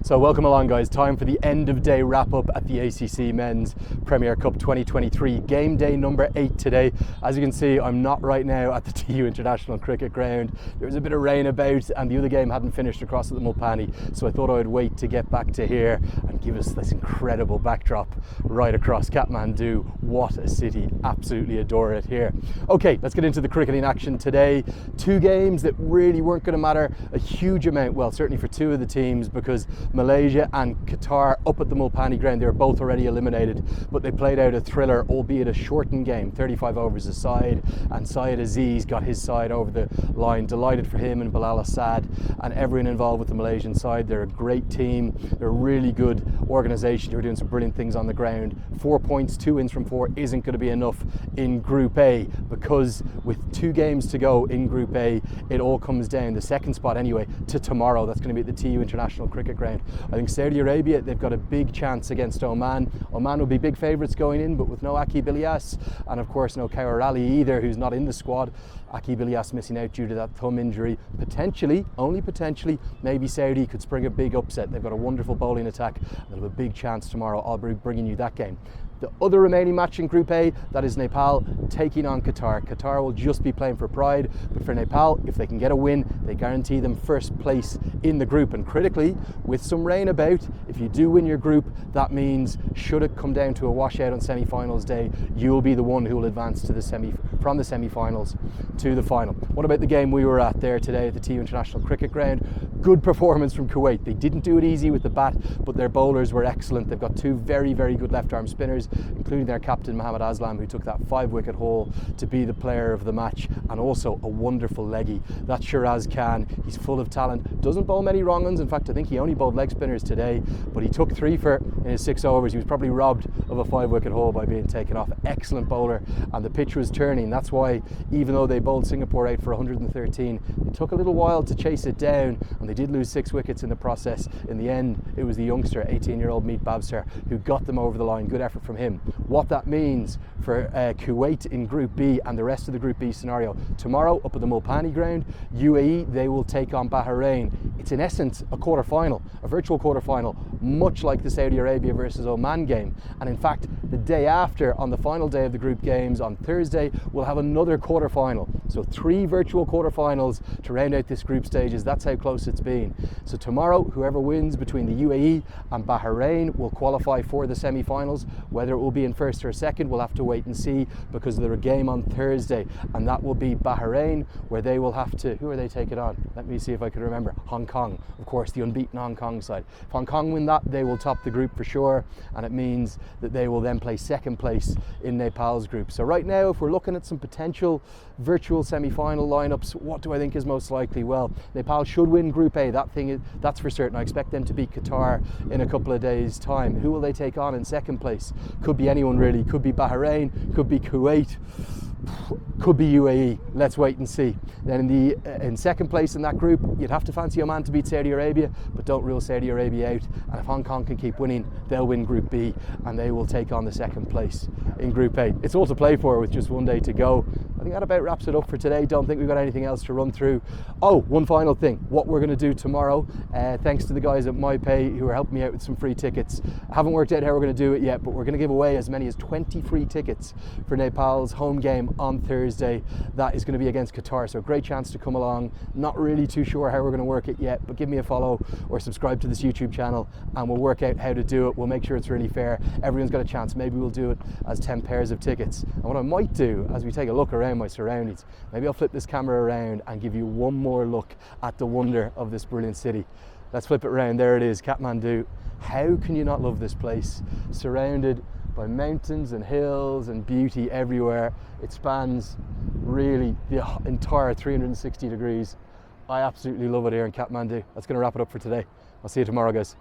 So welcome along guys, time for the end of day wrap up at the ACC Men's Premier Cup 2023. Game day number 8 today. As you can see, I'm not right now at the TU International Cricket Ground. There was a bit of rain about and the other game hadn't finished across at the Mulpani, so I thought I would wait to get back to here and give us this incredible backdrop right across Kathmandu. What a city, absolutely adore it here. Okay, let's get into the cricketing action today. Two games that really weren't going to matter a huge amount, well certainly for two of the teams, because Malaysia and Qatar up at the Mulpani ground, they were both already eliminated, but they played out a thriller, albeit a shortened game, 35 overs aside, and Syed Aziz got his side over the line. Delighted for him and Bilal Assad and everyone involved with the Malaysian side. They're a great team, they're a really good organisation who are doing some brilliant things on the ground. 4 points, 2 wins from 4 isn't going to be enough in Group A, because with 2 games to go in Group A, it all comes down, the second spot anyway, to tomorrow. That's going to be at the TU International Cricket Ground. I think Saudi Arabia, they've got a big chance against Oman. Oman will be big favourites going in, but with no Aqib Ilyas and of course no Kaur Ali either, who's not in the squad. Aqib Ilyas missing out due to that thumb injury. Potentially, only potentially, maybe Saudi could spring a big upset. They've got a wonderful bowling attack. They'll have a big chance tomorrow. I'll be bringing you that game. The other remaining match in Group A, that is Nepal taking on Qatar. Qatar will just be playing for pride, but for Nepal, if they can get a win, they guarantee them first place in the group. And critically, with some rain about, if you do win your group, that means should it come down to a washout on semi-finals day, you'll be the one who will advance to the from the semi-finals to the final. What about the game we were at there today at the TU International Cricket Ground? Good performance from Kuwait. They didn't do it easy with the bat, but their bowlers were excellent. They've got 2 very, very good left-arm spinners, including their captain Mohammad Aslam, who took that 5-wicket haul to be the player of the match, and also a wonderful leggy. That's Shiraz Khan. He's full of talent, doesn't bowl many wrong ones. In fact, I think he only bowled leg spinners today, but he took 3 for in his 6 overs. He was probably robbed of a 5-wicket haul by being taken off. Excellent bowler, and the pitch was turning. That's why, even though they bowled Singapore out for 113, it took a little while to chase it down, and they did lose 6 wickets in the process. In the end, it was the youngster, 18-year-old Meet Babsar, who got them over the line. Good effort from him. What that means for Kuwait in Group B and the rest of the Group B scenario: tomorrow up at the Mulpani ground, UAE, they will take on Bahrain. It's in essence a quarter-final, a virtual quarter-final, much like the Saudi Arabia versus Oman game. And in fact, the day after, on the final day of the group games on Thursday, we'll have another quarter-final. So 3 virtual quarter-finals to round out this group stages. That's how close it's been. So tomorrow, whoever wins between the UAE and Bahrain will qualify for the semi-finals. Whether it will be in first or second, we'll have to wait and see, because there's a game on Thursday, and that will be Bahrain, where they will have to, who are they taking on? Let me see if I can remember. Hong Kong, of course, the unbeaten Hong Kong side. If Hong Kong win that, they will top the group for sure, and it means that they will then play second place in Nepal's group. So right now, if we're looking at some potential virtual semi-final lineups, what do I think is most likely? Well, Nepal should win Group A. That's for certain. I expect them to beat Qatar in a couple of days' time. Who will they take on in second place? Could be anyone really. Could be Bahrain, could be Kuwait, could be UAE. Let's wait and see. Then in second place in that group, you'd have to fancy Oman to beat Saudi Arabia, but don't rule Saudi Arabia out. And if Hong Kong can keep winning, they'll win Group B, and they will take on the second place in Group A. It's all to play for with just 1 day to go. I think that about wraps it up for today. Don't think we've got anything else to run through. Oh, one final thing. What we're going to do tomorrow, thanks to the guys at MyPay who are helping me out with some free tickets. I haven't worked out how we're going to do it yet, but we're going to give away as many as 20 free tickets for Nepal's home game on Thursday. That is going to be against Qatar, so a great chance to come along. Not really too sure how we're going to work it yet, but give me a follow or subscribe to this YouTube channel and we'll work out how to do it. We'll make sure it's really fair. Everyone's got a chance. Maybe we'll do it as 10 pairs of tickets. And what I might do, as we take a look around my surroundings, maybe I'll flip this camera around and give you one more look at the wonder of this brilliant city. Let's flip it around. There it is, Kathmandu. How can you not love this place? Surrounded by mountains and hills and beauty everywhere. It spans really the entire 360 degrees. I absolutely love it here in Kathmandu. That's going to wrap it up for today. I'll see you tomorrow, guys.